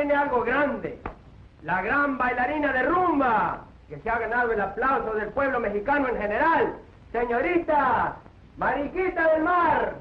viene algo grande. La gran bailarina de rumba, que se ha ganado el aplauso del pueblo mexicano en general. Señorita, Mariquita del Mar.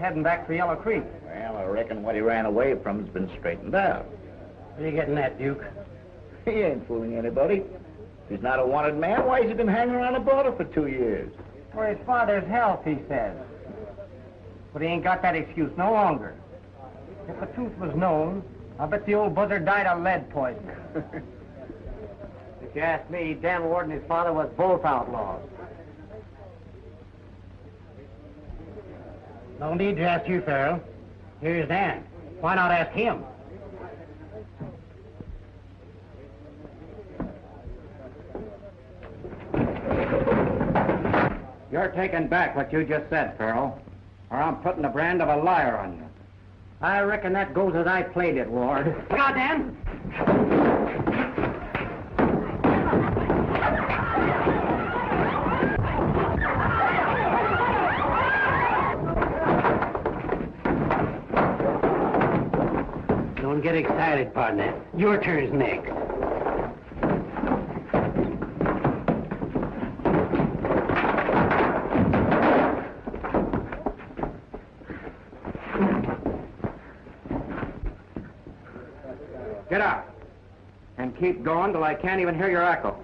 Heading back for Yellow Creek. Well, I reckon what he ran away from has been straightened out. What are you getting at, Duke? He ain't fooling anybody. If he's not a wanted man, why has he been hanging around the border for 2 years? For his father's health, he says. But he ain't got that excuse no longer. If the truth was known, I bet the old buzzard died of lead poisoning. If you ask me, Dan Ward and his father was both outlaws. No need to ask you, Farrell. Here's Dan. Why not ask him? You're taking back what you just said, Farrell, or I'm putting the brand of a liar on you. I reckon that goes as I played it, Ward. Now, Dan! Don't get excited, partner. Your turn's next. Get out. And keep going till I can't even hear your echo.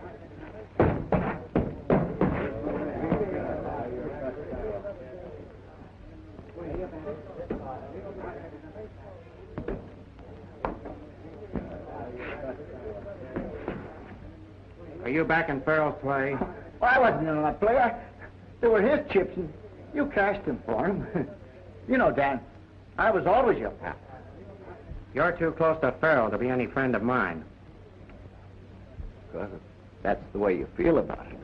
Are you back in Farrell's play? Well, I wasn't in that play. They were his chips, and you cashed them for him. You know, Dan, I was always your pal. You're too close to Farrell to be any friend of mine. Well, that's the way you feel about it.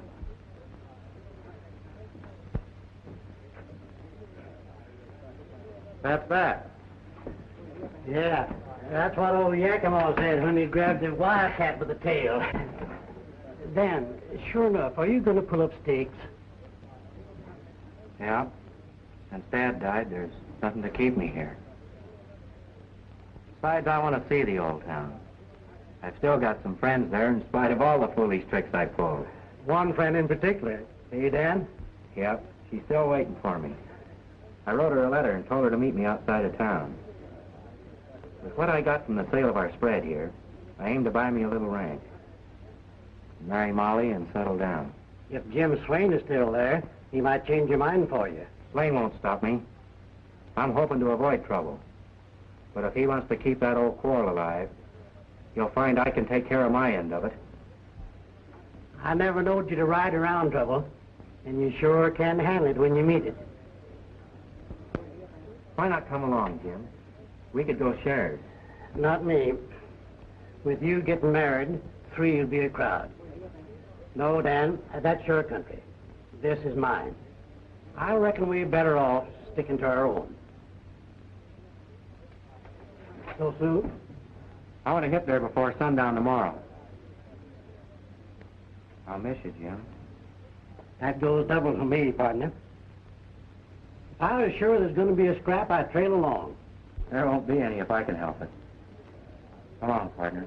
That's that. Yeah, that's what old Yakima said when he grabbed the wildcat with the tail. Dan, sure enough, are you going to pull up stakes? Yeah. Since Dad died, there's nothing to keep me here. Besides, I want to see the old town. I've still got some friends there in spite of all the foolish tricks I pulled. One friend in particular. Hey, Dan? Yep. She's still waiting for me. I wrote her a letter and told her to meet me outside of town. With what I got from the sale of our spread here, I aim to buy me a little ranch. Marry Molly and settle down. If Jim Swain is still there, he might change your mind for you. Swain won't stop me. I'm hoping to avoid trouble. But if he wants to keep that old quarrel alive, you'll find I can take care of my end of it. I never knowed you to ride around trouble, and you sure can handle it when you meet it. Why not come along, Jim? We could go shares. Not me. With you getting married, 3 will be a crowd. No, Dan, that's your country. This is mine. I reckon we're better off sticking to our own. So soon? I want to hit there before sundown tomorrow. I'll miss you, Jim. That goes double for me, partner. If I was sure there's going to be a scrap, I'd trail along. There won't be any if I can help it. Come on, partner.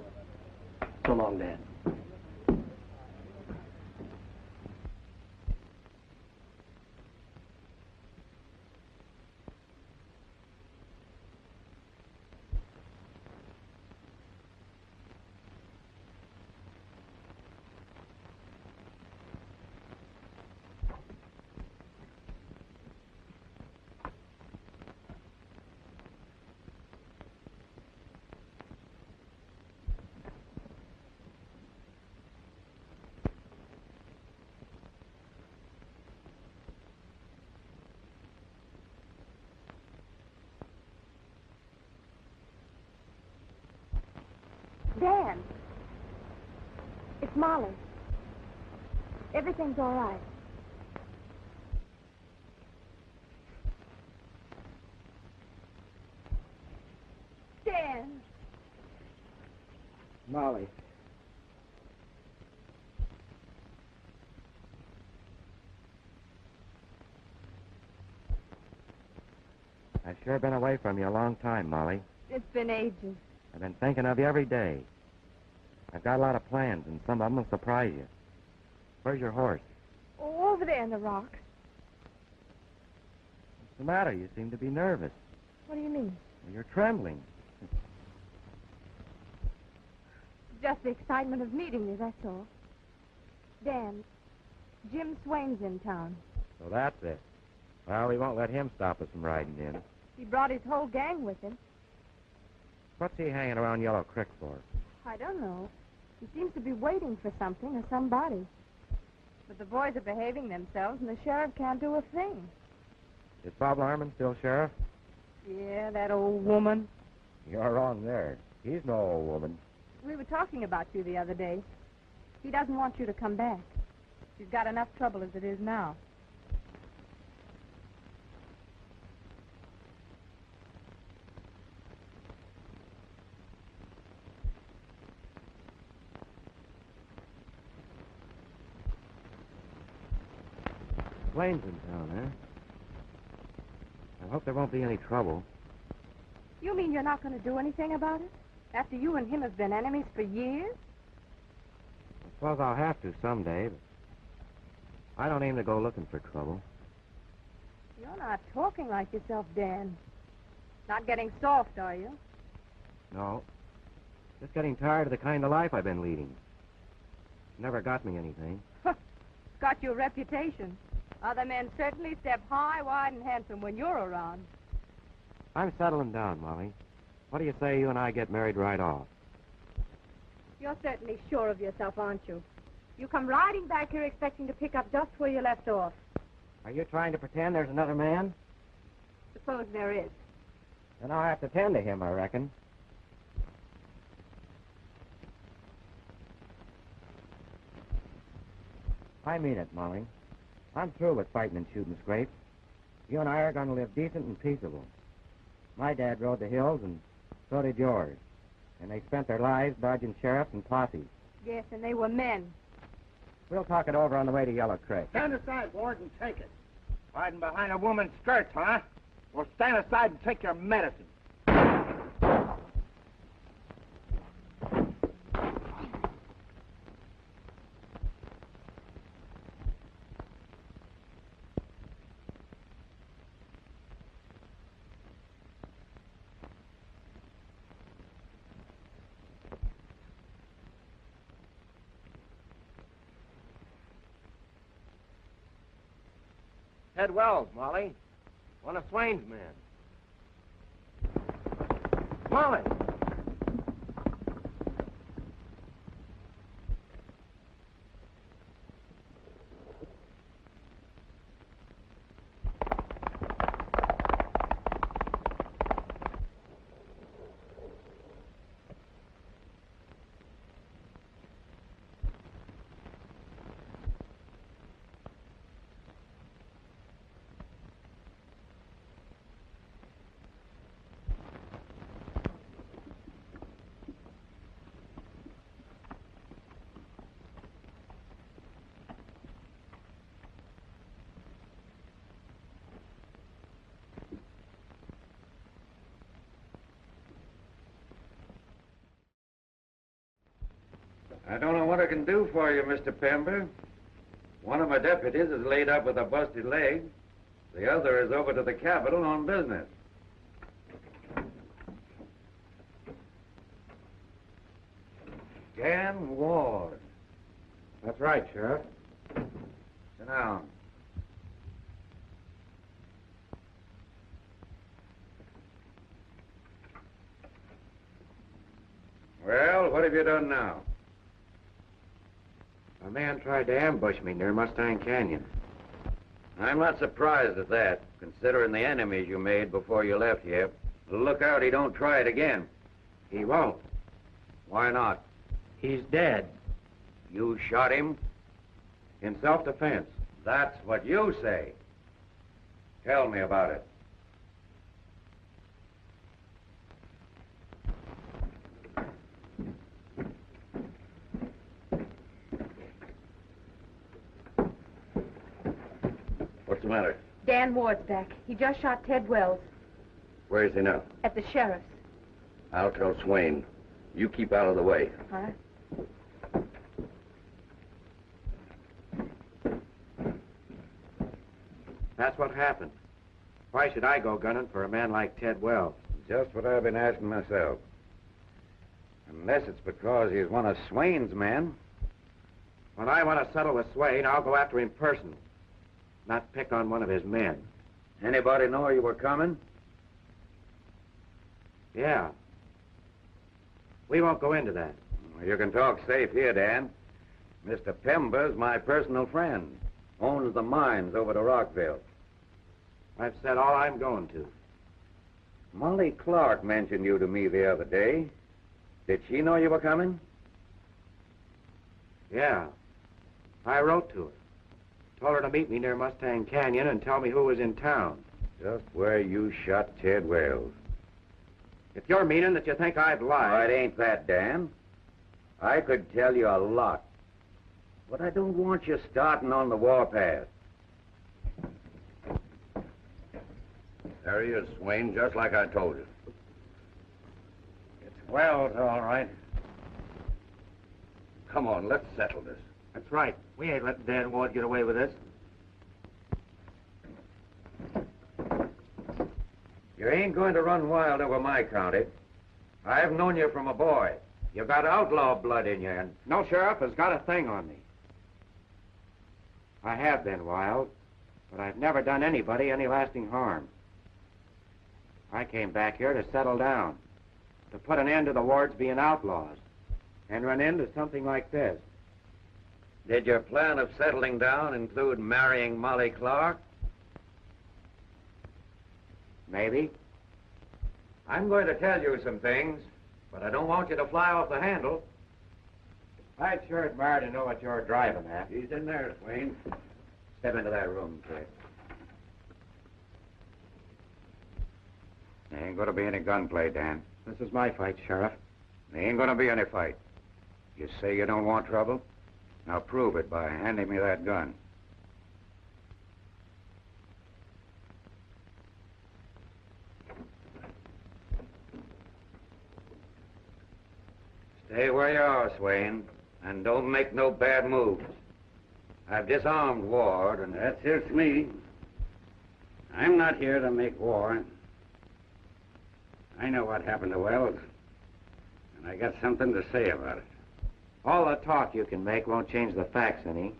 So long, Dad. Dan, it's Molly. Everything's all right. Dan. Molly. I've sure been away from you a long time, Molly. It's been ages. I've been thinking of you every day. I've got a lot of plans, and some of them will surprise you. Where's your horse? Oh, over there in the rock. What's the matter? You seem to be nervous. What do you mean? Well, you're trembling. Just the excitement of meeting you, that's all. Dan, Jim Swain's in town. So that's it. Well, we won't let him stop us from riding in. He brought his whole gang with him. What's he hanging around Yellow Creek for? I don't know. He seems to be waiting for something or somebody. But the boys are behaving themselves, and the sheriff can't do a thing. Is Bob Larman still sheriff? Yeah, that old woman. You're wrong there. He's no old woman. We were talking about you the other day. He doesn't want you to come back. She's got enough trouble as it is now. Swain's in town, eh? I hope there won't be any trouble. You mean you're not going to do anything about it? After you and him have been enemies for years? I suppose I'll have to someday, but I don't aim to go looking for trouble. You're not talking like yourself, Dan. Not getting soft, are you? No. Just getting tired of the kind of life I've been leading. Never got me anything. Got your reputation. Other men certainly step high, wide, and handsome when you're around. I'm settling down, Molly. What do you say you and I get married right off? You're certainly sure of yourself, aren't you? You come riding back here expecting to pick up just where you left off. Are you trying to pretend there's another man? Suppose there is. Then I'll have to tend to him, I reckon. I mean it, Molly. I'm through with fighting and shooting scrapes. You and I are going to live decent and peaceable. My dad rode the hills, and so did yours. And they spent their lives dodging sheriffs and posses. Yes, and they were men. We'll talk it over on the way to Yellow Creek. Stand aside, Ward, and take it. Hiding behind a woman's skirts, huh? Well, stand aside and take your medicine. Ted Wells, Molly. One of Swain's men. Molly! I don't know what I can do for you, Mr. Pember. One of my deputies is laid up with a busted leg. The other is over to the Capitol on business. Dan Ward. That's right, Sheriff. Sit down. Well, what have you done now? A man tried to ambush me near Mustang Canyon. I'm not surprised at that, considering the enemies you made before you left here. Look out he don't try it again. He won't. Why not? He's dead. You shot him? In self-defense. That's what you say. Tell me about it. What's the matter? Dan Ward's back. He just shot Ted Wells Where is he now? at the sheriff's. I'll tell Swain. You keep out of the way. Huh? That's what happened. Why should I go gunning for a man like Ted Wells? Just what I've been asking myself. Unless it's because he's one of Swain's men. When I want to settle with Swain, I'll go after him personally, not pick on one of his men. Anybody know you were coming? Yeah. We won't go into that. You can talk safe here, Dan. Mr. Pember's my personal friend. Owns the mines over to Rockville. I've said all I'm going to. Molly Clark mentioned you to me the other day. Did she know you were coming? Yeah. I wrote to her. Told her to meet me near Mustang Canyon and tell me who was in town. Just where you shot Ted Wells. If you're meaning that you think I've Oh, lied... it ain't that, Dan. I could tell you a lot. But I don't want you starting on the warpath. There he is, Swain, just like I told you. It's Wells, all right. Come on, let's settle this. That's right. We ain't letting Dan Ward get away with this. You ain't going to run wild over my county. I've known you from a boy. You got outlaw blood in you, and... No sheriff has got a thing on me. I have been wild, but I've never done anybody any lasting harm. I came back here to settle down, to put an end to the Wards being outlaws, and run into something like this. Did your plan of settling down include marrying Molly Clark? Maybe. I'm going to tell you some things, but I don't want you to fly off the handle. I'd sure admire to know what you're driving at. He's in there, Swain. Step into that room, kid. There ain't going to be any gunplay, Dan. This is my fight, Sheriff. There ain't going to be any fight. You say you don't want trouble? Now prove it by handing me that gun. Stay where you are, Swain, and don't make no bad moves. I've disarmed Ward, and... That suits me. I'm not here to make war. I know what happened to Wells, and I got something to say about it. All the talk you can make won't change the facts any.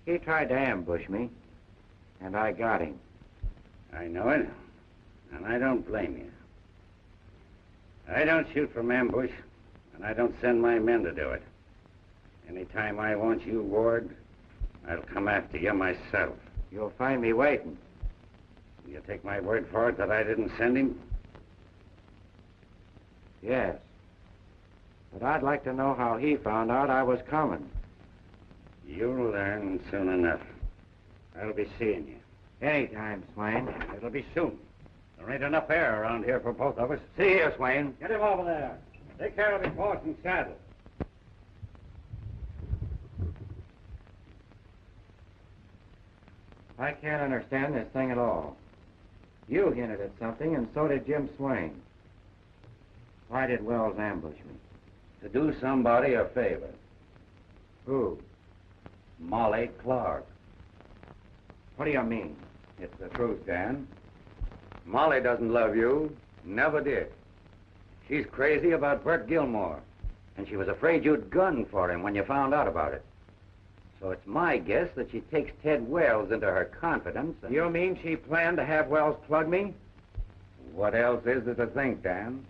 He tried to ambush me, and I got him. I know it, and I don't blame you. I don't shoot from ambush, and I don't send my men to do it. Anytime I want you, Ward, I'll come after you myself. You'll find me waiting. You take my word for it that I didn't send him? Yes. But I'd like to know how he found out I was coming. You'll learn soon enough. I'll be seeing you. Anytime, Swain. It'll be soon. There ain't enough air around here for both of us. See here, Swain. Get him over there. Take care of his horse and saddle. I can't understand this thing at all. You hinted at something, and so did Jim Swain. Why did Wells ambush me? To do somebody a favor. Who? Molly Clark. What do you mean? It's the truth, Dan. Molly doesn't love you. Never did. She's crazy about Bert Gilmore. And she was afraid you'd gun for him when you found out about it. So it's my guess that she takes Ted Wells into her confidence and... You mean she planned to have Wells plug me? What else is there to think, Dan?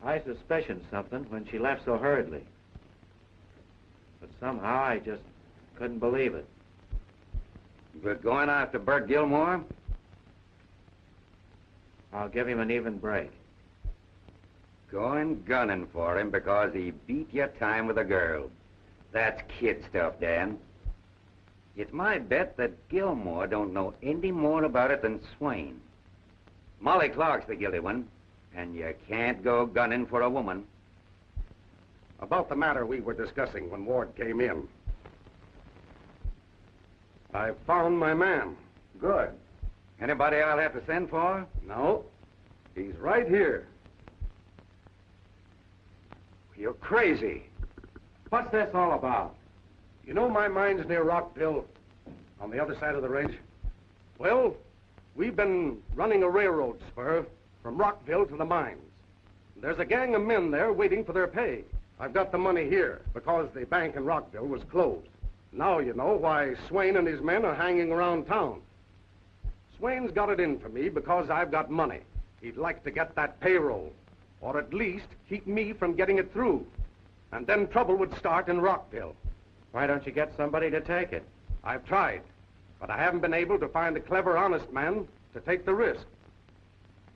I suspicioned something when she left so hurriedly. But somehow I just couldn't believe it. But going after Bert Gilmore? I'll give him an even break. Going gunning for him because he beat your time with a girl. That's kid stuff, Dan. It's my bet that Gilmore don't know any more about it than Swain. Molly Clark's the guilty one. And you can't go gunning for a woman. About the matter we were discussing when Ward came in. I found my man. Good. Anybody I'll have to send for? No. He's right here. You're crazy. What's this all about? You know my mine's near Rockville, on the other side of the ridge? Well, we've been running a railroad spur from Rockville to the mines. There's a gang of men there waiting for their pay. I've got the money here because the bank in Rockville was closed. Now you know why Swain and his men are hanging around town. Swain's got it in for me because I've got money. He'd like to get that payroll, or at least keep me from getting it through. And then trouble would start in Rockville. Why don't you get somebody to take it? I've tried, but I haven't been able to find a clever, honest man to take the risk.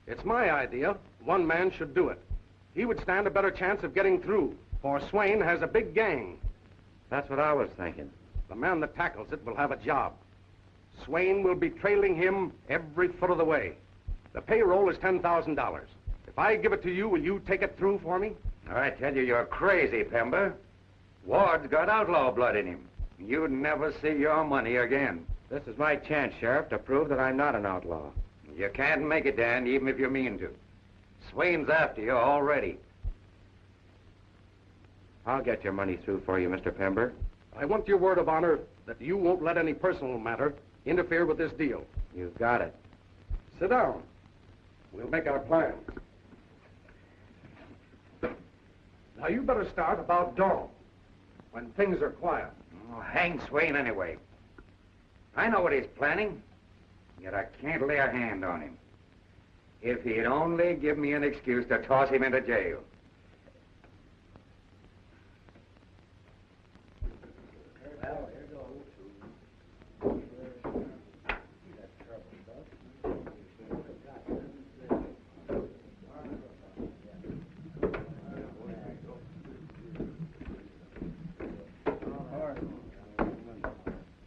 It's my idea. One man should do it. He would stand a better chance of getting through, for Swain has a big gang. That's what I was thinking. The man that tackles it will have a job. Swain will be trailing him every foot of the way. The payroll is $10,000. If I give it to you, will you take it through for me? I tell you, you're crazy, Pember. Ward's got outlaw blood in him. You'd never see your money again. This is my chance, Sheriff, to prove that I'm not an outlaw. You can't make it, Dan, even if you mean to. Swain's after you already. I'll get your money through for you, Mr. Pember. I want your word of honor that you won't let any personal matter interfere with this deal. You've got it. Sit down. We'll make our plans. Now, you better start about dawn, when things are quiet. Oh, hang Swain anyway. I know what he's planning, yet I can't lay a hand on him. If he'd only give me an excuse to toss him into jail.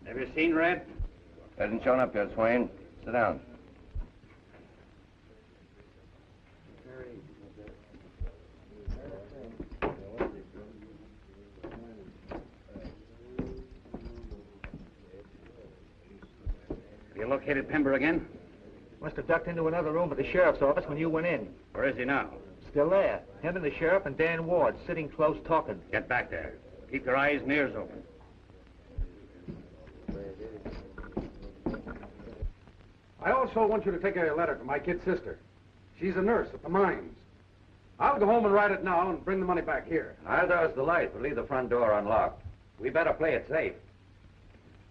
Have you seen Red? Hasn't shown up yet, Swain. Sit down. You located Pember again? Must have ducked into another room at the sheriff's office when you went in. Where is he now? Still there. Him and the sheriff and Dan Ward sitting close talking. Get back there. Keep your eyes and ears open. I also want you to take a letter to my kid sister. She's a nurse at the mines. I'll go home and write it now and bring the money back here. I'll douse the light, but leave the front door unlocked. We better play it safe.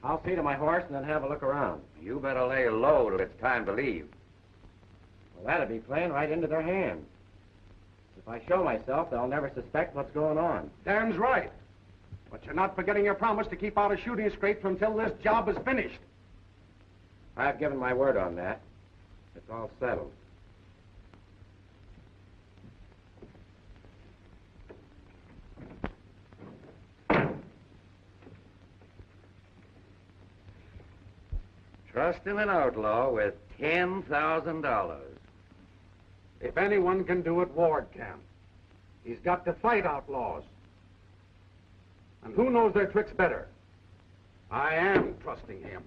I'll see to my horse and then have a look around. You better lay low till it's time to leave. Well, that'd be playing right into their hands. If I show myself, they'll never suspect what's going on. Dan's right. But you're not forgetting your promise to keep out of shooting scrape until this job is finished. I've given my word on that. It's all settled. Busting an outlaw with $10,000. If anyone can do it, Ward can. He's got to fight outlaws. And who knows their tricks better? I am trusting him.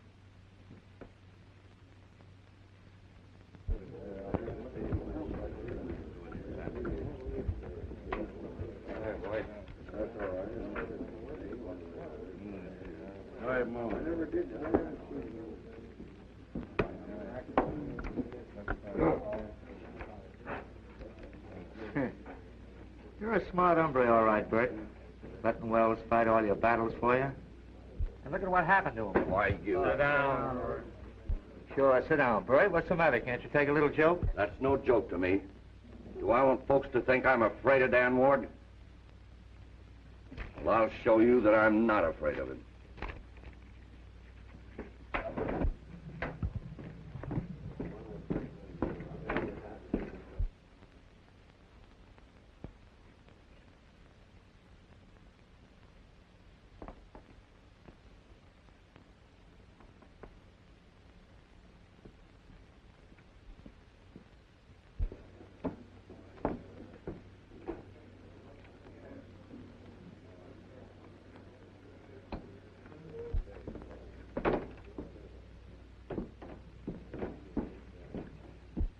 You're a smart hombre, all right, Bert. Letting Wells fight all your battles for you. And look at what happened to him. Why, you... Sit down. Sure, sit down, Bert. What's the matter? Can't you take a little joke? That's no joke to me. Do I want folks to think I'm afraid of Dan Ward? Well, I'll show you that I'm not afraid of him.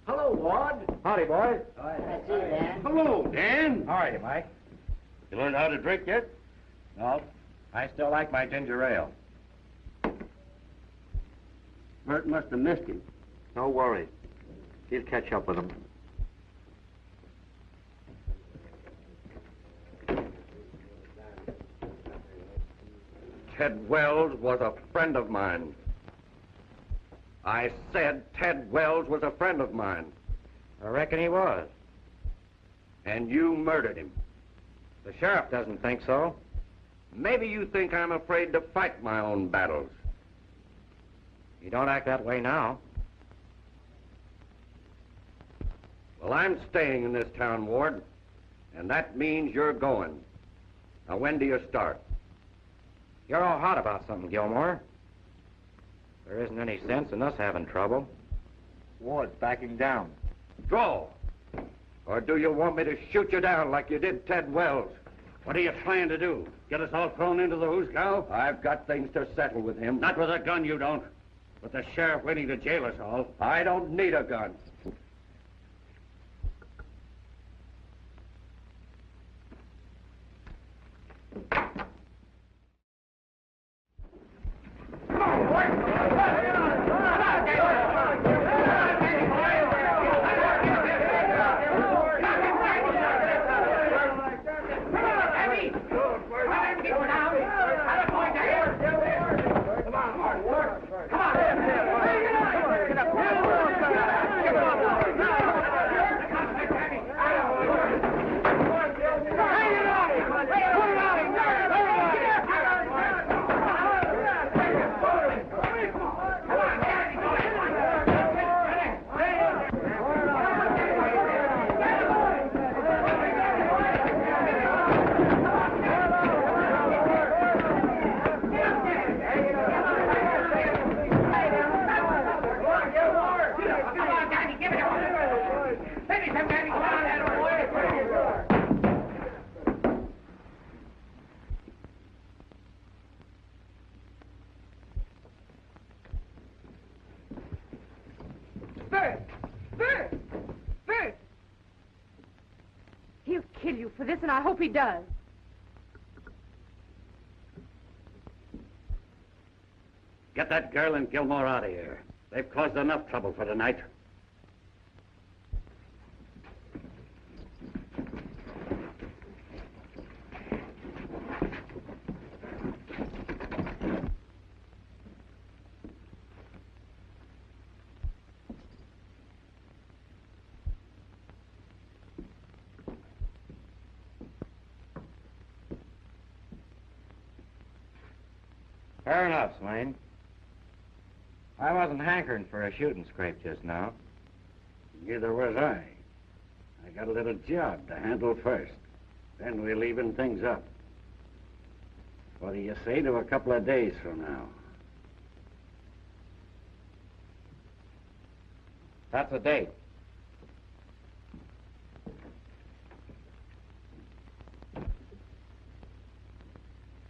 Hello, Ward. Howdy, boys. Hello, Dan. How are you, Mike? You learned how to drink yet? No. I still like my ginger ale. Bert must have missed him. No worry. He'll catch up with him. Ted Wells was a friend of mine. I said Ted Wells was a friend of mine. I reckon he was. And you murdered him. The sheriff doesn't think so. Maybe you think I'm afraid to fight my own battles. You don't act that way now. Well, I'm staying in this town, Ward, and that means you're going. Now, when do you start? You're all hot about something, Gilmore. There isn't any sense in us having trouble. Ward's backing down. Draw. Or do you want me to shoot you down like you did Ted Wells? What are you trying to do? Get us all thrown into the hoosgow? I've got things to settle with him. Not with a gun, you don't. With the sheriff waiting to jail us all. I don't need a gun. He'll kill you for this, and I hope he does. Get that girl and Gilmore out of here. They've caused enough trouble for tonight. Fair enough, Swain. I wasn't hankering for a shooting scrape just now. Neither was I. I got a little job to handle first. Then we'll even things up. What do you say to a couple of days from now? That's a date.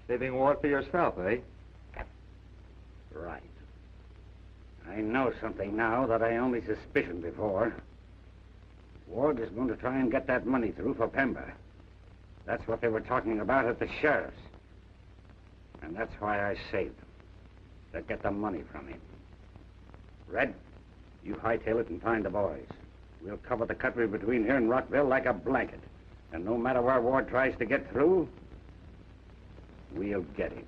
Saving ward for yourself, eh? Right. I know something now that I only suspicioned before. Ward is going to try and get that money through for Pember. That's what they were talking about at the sheriff's. And that's why I saved them. To get the money from him. Red, you hightail it and find the boys. We'll cover the country between here and Rockville like a blanket. And no matter where Ward tries to get through, we'll get him.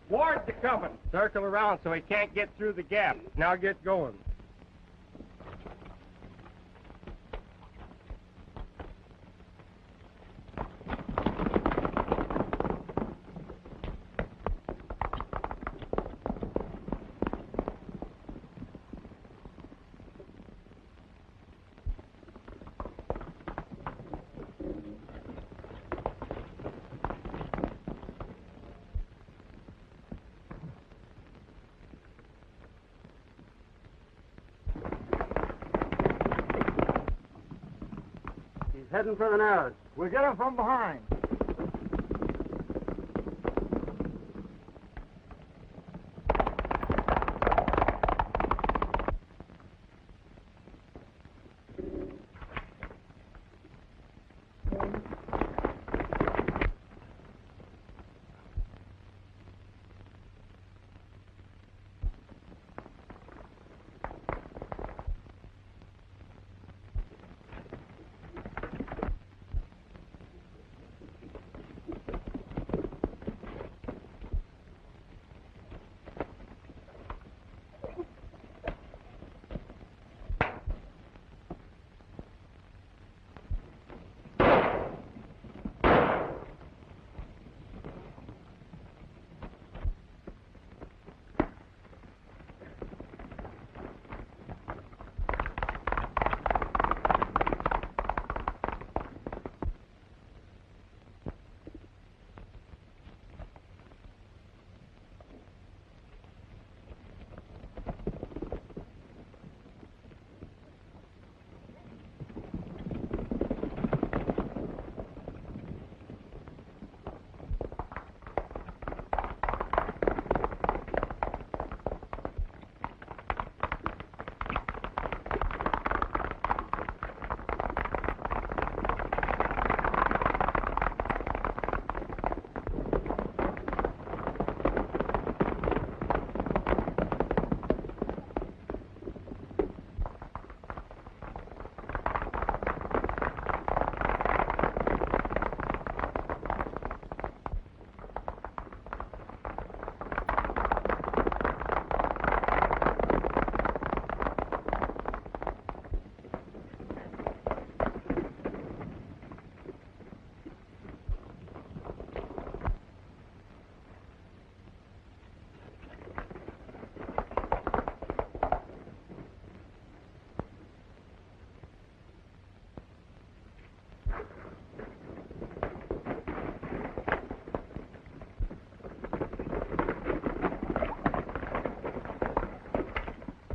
Ward's a coming. Circle around so he can't get through the gap. Now get going. Heading for the narrows. We'll get him from behind.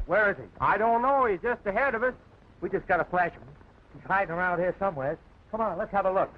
Where is he? I don't know. He's just ahead of us. We just got to flash him. He's hiding around here somewhere. Come on, let's have a look.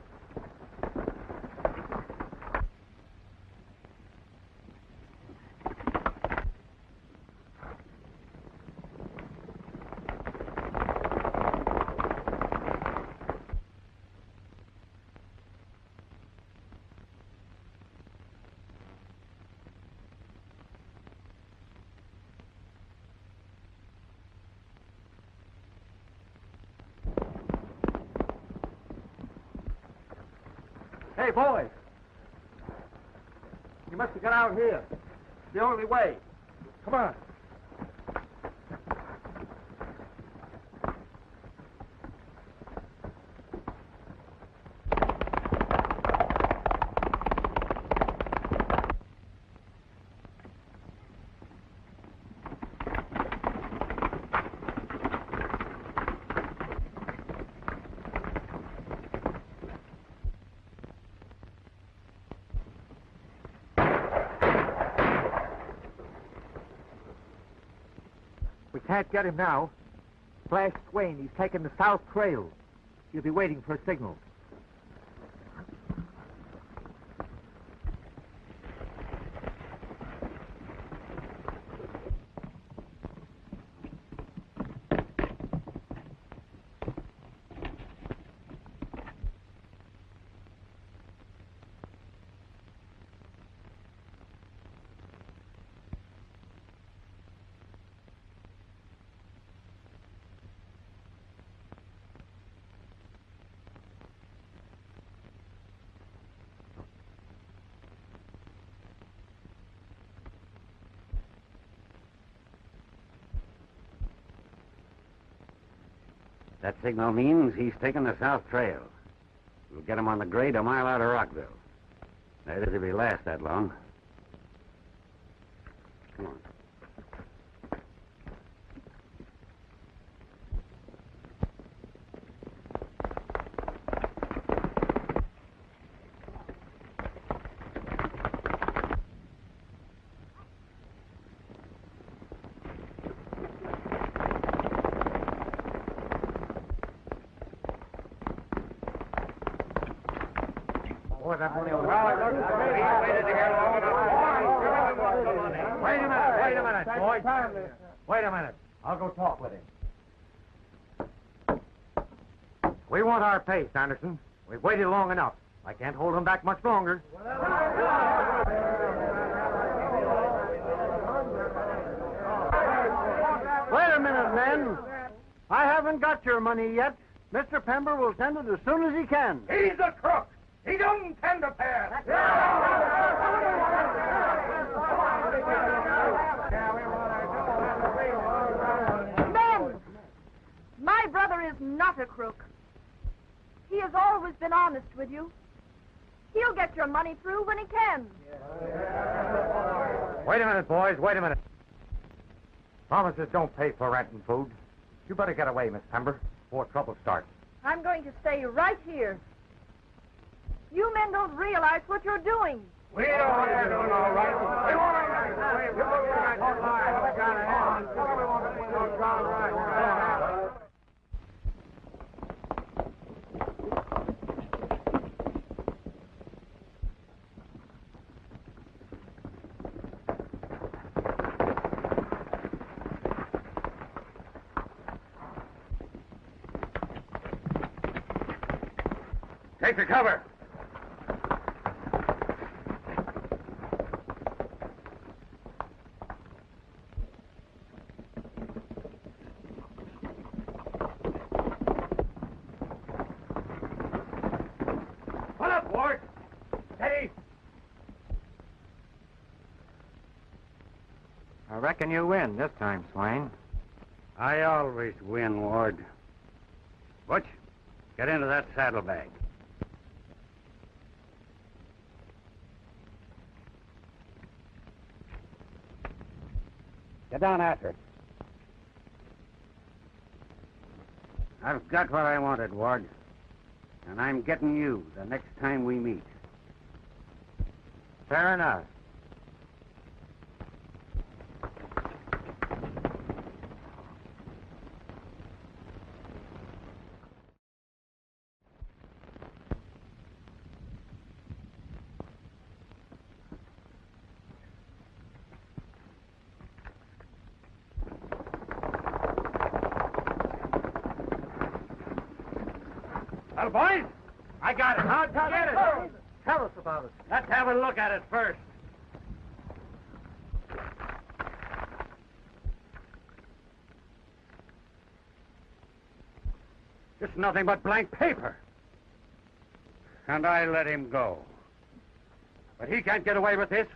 Hey, boys. You must have got out here. It's the only way. Come on. We can't get him now. Flash Swain. He's taken the south trail. He'll be waiting for a signal. That signal means he's taking the south trail. We'll get him on the grade a mile out of Rockville. That is if he lasts that long. Come on. Wait a minute, boys. Wait a minute. I'll go talk with him. We want our pay, Sanderson. We've waited long enough. I can't hold him back much longer. Wait a minute, men. I haven't got your money yet. Mr. Pember will send it as soon as he can. He's a crook. He doesn't tend to pass. Men! My brother is not a crook. He has always been honest with you. He'll get your money through when he can. Wait a minute, boys. Wait a minute. Promises don't pay for rent and food. You better get away, Miss Pember, before trouble starts. I'm going to stay right here. You men don't realize what you're doing. We know what you're doing, all right. We want Take the cover. Pull up, Ward. Steady. I reckon you win this time, Swain. I always win, Ward. Butch, get into that saddlebag. Get down after it. I've got what I wanted, Ward. And I'm getting you the next time we meet. Fair enough. Well, boys, I got it. How'd you get it? Tell us about it. Let's have a look at it first. It's nothing but blank paper. And I let him go. But he can't get away with this.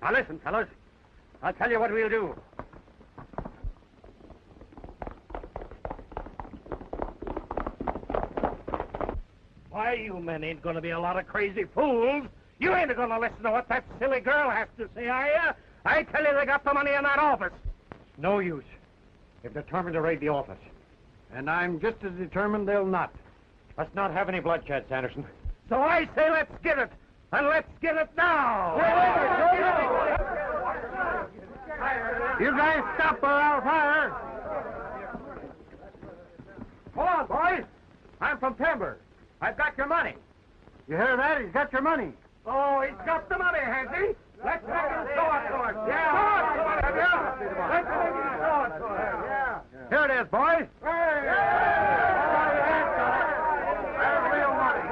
Now listen, fellas. I'll tell you what we'll do. Why, you men ain't gonna be a lot of crazy fools. You ain't gonna listen to what that silly girl has to say, are you? I tell you, they got the money in that office. No use. They've determined to raid the office. And I'm just as determined they'll not. Let's not have any bloodshed, Sanderson. So I say let's get it. And let's get it now. You guys stop or I'll fire. Hold on, boys. I'm from Pember. I've got your money. You hear that? He's got your money. Oh, he's got the money, has he? Let's make him show it to us. Yeah. Let's make him show it to us. Yeah. Here it is, boys. Hey. That's real money.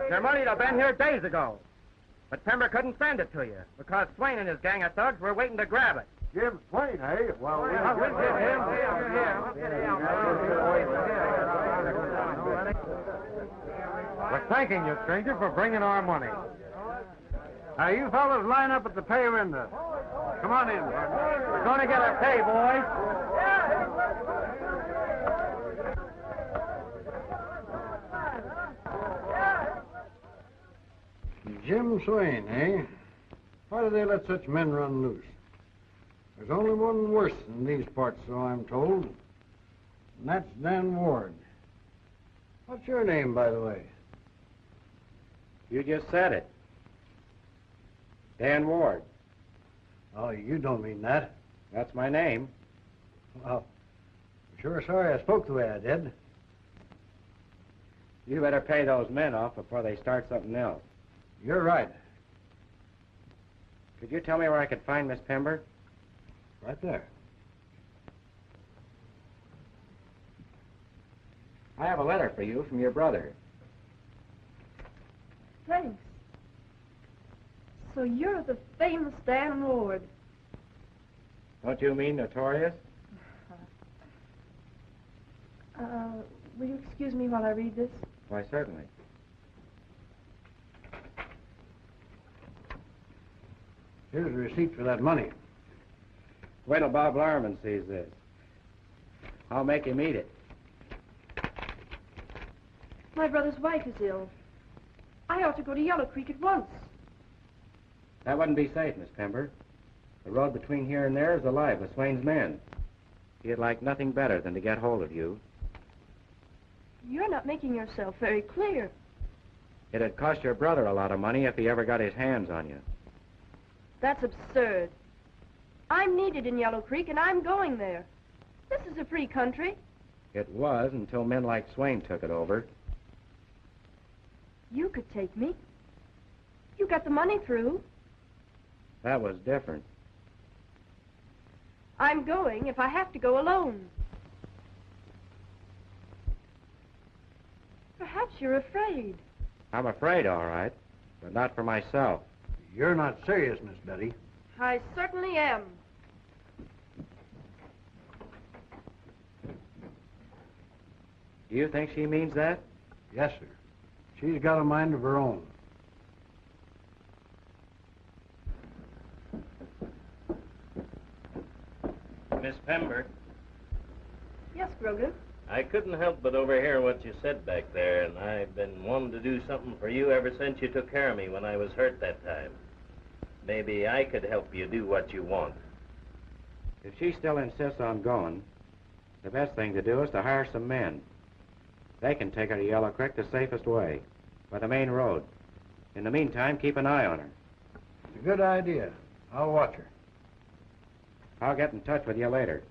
Your money'd have been here days ago. But Pember couldn't send it to you because Swain and his gang of thugs were waiting to grab it. Give Swain, eh? Well, we'll give him. We're thanking you, stranger, for bringing our money. Now, you fellas line up at the pay window. Come on in. We're going to get our pay, boys. Jim Swain, eh? Why do they let such men run loose? There's only one worse in these parts, so I'm told. And that's Dan Ward. What's your name, by the way? You just said it. Dan Ward. Oh, you don't mean that. That's my name. Well, I'm sure sorry I spoke the way I did. You better pay those men off before they start something else. You're right. Could you tell me where I could find Miss Pember? Right there. I have a letter for you from your brother. Thanks. So you're the famous Dan Ward. Don't you mean notorious? Will you excuse me while I read this? Why, certainly. Here's a receipt for that money. Wait till Bob Larman sees this. I'll make him eat it. My brother's wife is ill. I ought to go to Yellow Creek at once. That wouldn't be safe, Miss Pember. The road between here and there is alive with Swain's men. He'd like nothing better than to get hold of you. You're not making yourself very clear. It'd cost your brother a lot of money if he ever got his hands on you. That's absurd. I'm needed in Yellow Creek, and I'm going there. This is a free country. It was until men like Swain took it over. You could take me. You got the money through. That was different. I'm going if I have to go alone. Perhaps you're afraid. I'm afraid, all right, but not for myself. You're not serious, Miss Betty. I certainly am. Do you think she means that? Yes, sir. She's got a mind of her own. Miss Pember, Yes, Grogan. I couldn't help but overhear what you said back there, and I've been wanting to do something for you ever since you took care of me when I was hurt that time. Maybe I could help you do what you want. If she still insists on going, the best thing to do is to hire some men. They can take her to Yellow Creek the safest way, by the main road. In the meantime, keep an eye on her. It's a good idea. I'll watch her. I'll get in touch with you later.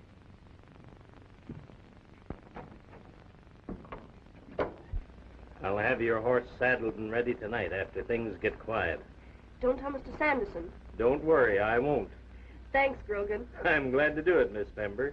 I'll have your horse saddled and ready tonight after things get quiet. Don't tell Mr. Sanderson. Don't worry, I won't. Thanks, Grogan. I'm glad to do it, Miss Pember.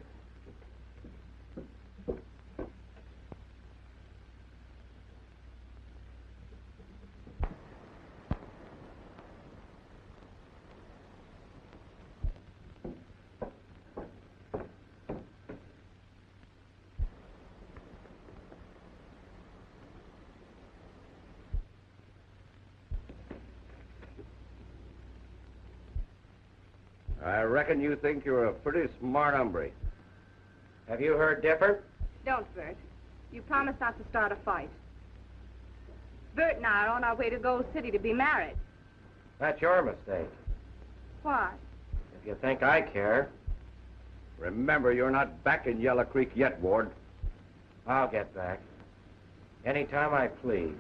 I reckon you think you're a pretty smart hombre. Have you heard different? Don't, Bert. You promised not to start a fight. Bert and I are on our way to Gold City to be married. That's your mistake. Why? If you think I care, Remember, you're not back in Yellow Creek yet, Ward. I'll get back. Anytime I please.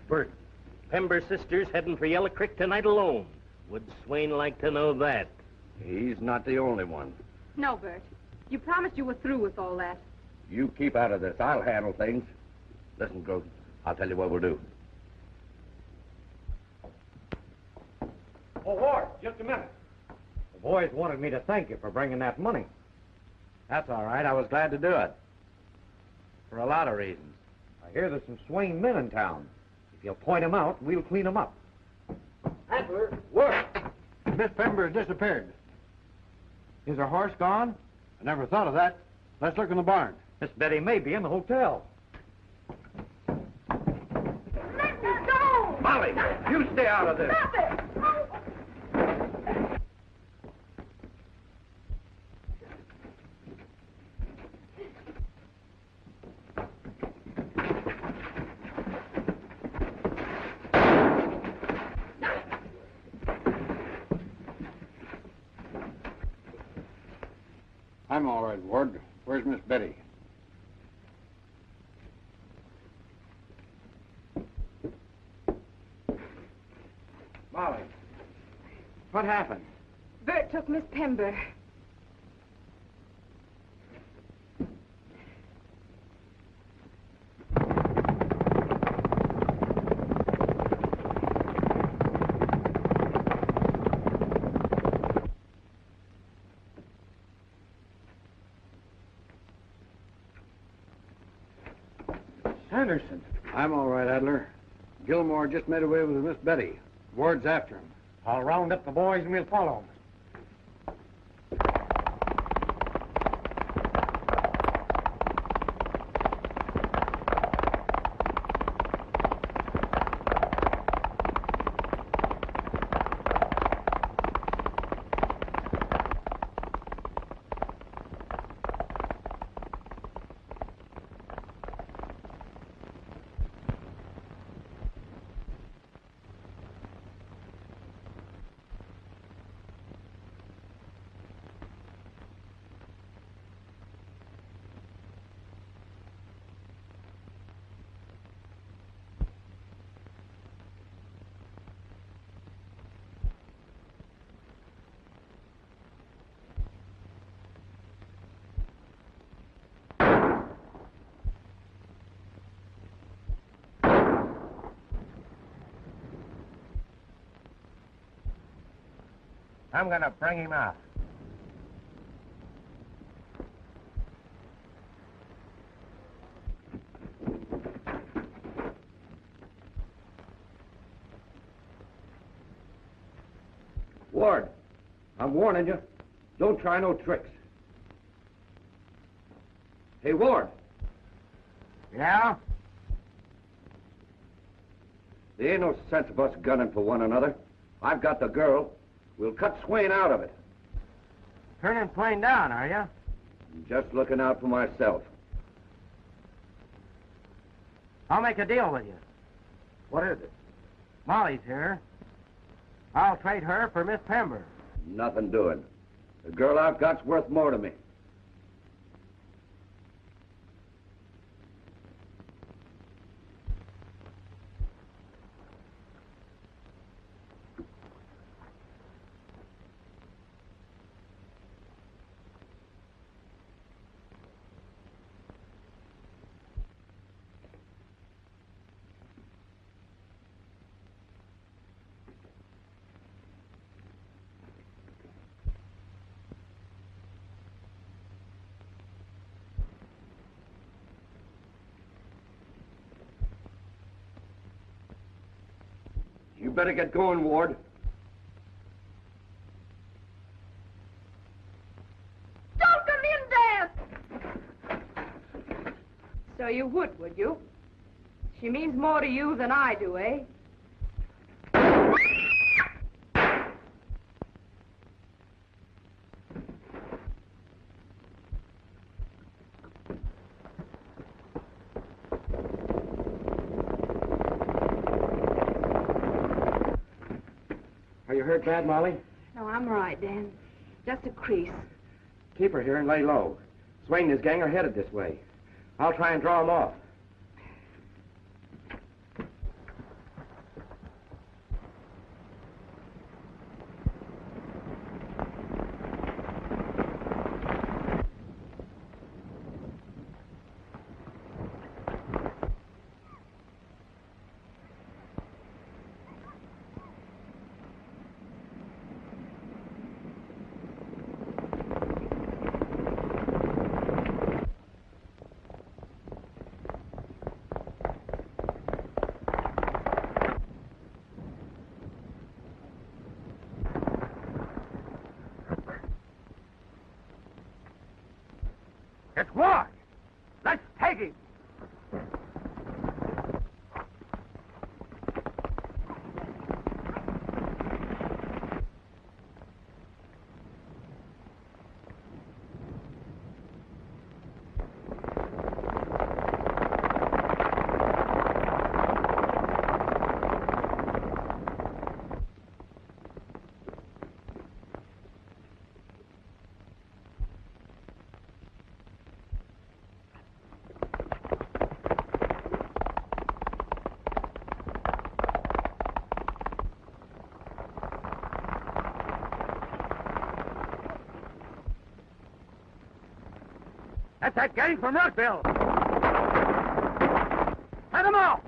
Bert, Pember sisters heading for Yellow Creek tonight alone. Would Swain like to know that? He's not the only one. No, Bert. You promised you were through with all that. You keep out of this. I'll handle things. Listen, Gross, I'll tell you what we'll do. Oh, Ward, just a minute. The boys wanted me to thank you for bringing that money. That's all right. I was glad to do it. For a lot of reasons. I hear there's some Swain men in town. If you'll point them out, we'll clean them up. Adler, work! Miss Pember has disappeared. Is her horse gone? I never thought of that. Let's look in the barn. Miss Betty may be in the hotel. Let me go! Molly, you stay out of this. Stop it! I'm all right, Ward. Where's Miss Betty? Molly, what happened? Bert took Miss Pember. Anderson. I'm all right, Adler. Gilmore just made away with Miss Betty. Ward's after him. I'll round up the boys and we'll follow them. I'm going to bring him out. Ward, I'm warning you. Don't try no tricks. Hey, Ward. Yeah? There ain't no sense of us gunning for one another. I've got the girl. We'll cut Swain out of it. Turning Swain down, are you? I'm just looking out for myself. I'll make a deal with you. What is it? Molly's here. I'll trade her for Miss Pember. Nothing doing. The girl I've got's worth more to me. You better get going, Ward. Don't come in there! So you would you? She means more to you than I do, eh? Are you hurt bad, Molly? No, I'm all right, Dan. Just a crease. Keep her here and lay low. Swain and his gang are headed this way. I'll try and draw them off. It's Ward. Let's take him. That's that gang from Rockville. Let them off!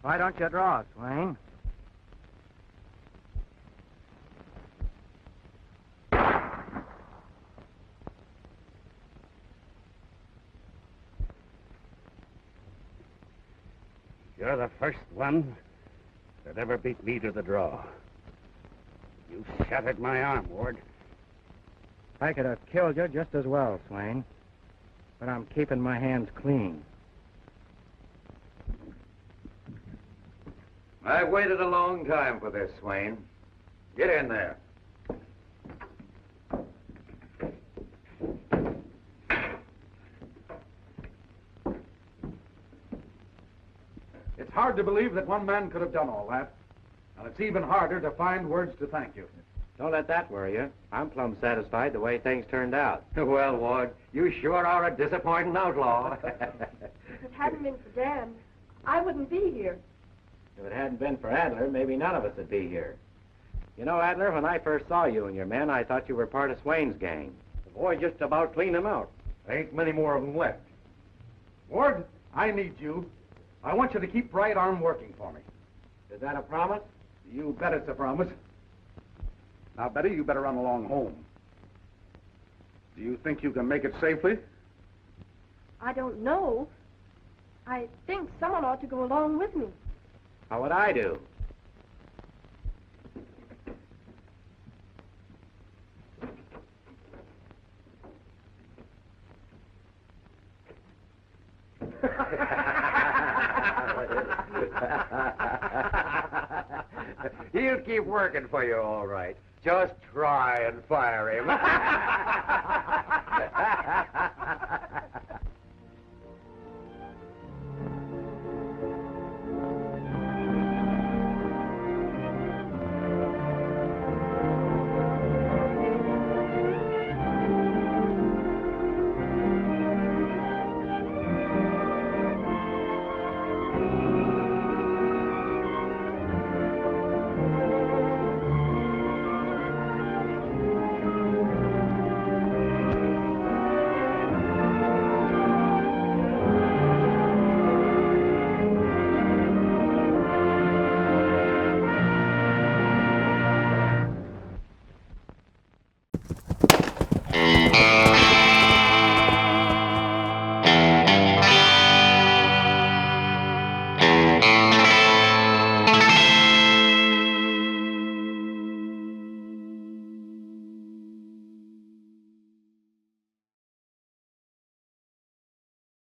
Why don't you draw, Swain? You're the first one that ever beat me to the draw. You shattered my arm, Ward. I could have killed you just as well, Swain. But I'm keeping my hands clean. I've waited a long time for this, Swain. Get in there. It's hard to believe that one man could have done all that. And it's even harder to find words to thank you. Don't let that worry you. I'm plumb satisfied the way things turned out. Well, Ward, you sure are a disappointing outlaw. If it hadn't been for Dan, I wouldn't be here. If it hadn't been for Adler, maybe none of us would be here. You know, Adler, when I first saw you and your men, I thought you were part of Swain's gang. The boy just about cleaned him out. There ain't many more of them left. Ward, I need you. I want you to keep right arm working for me. Is that a promise? You bet it's a promise. Now, Betty, you better run along home. Do you think you can make it safely? I don't know. I think someone ought to go along with me. How would I do? He'll keep working for you, all right. Just try and fire him.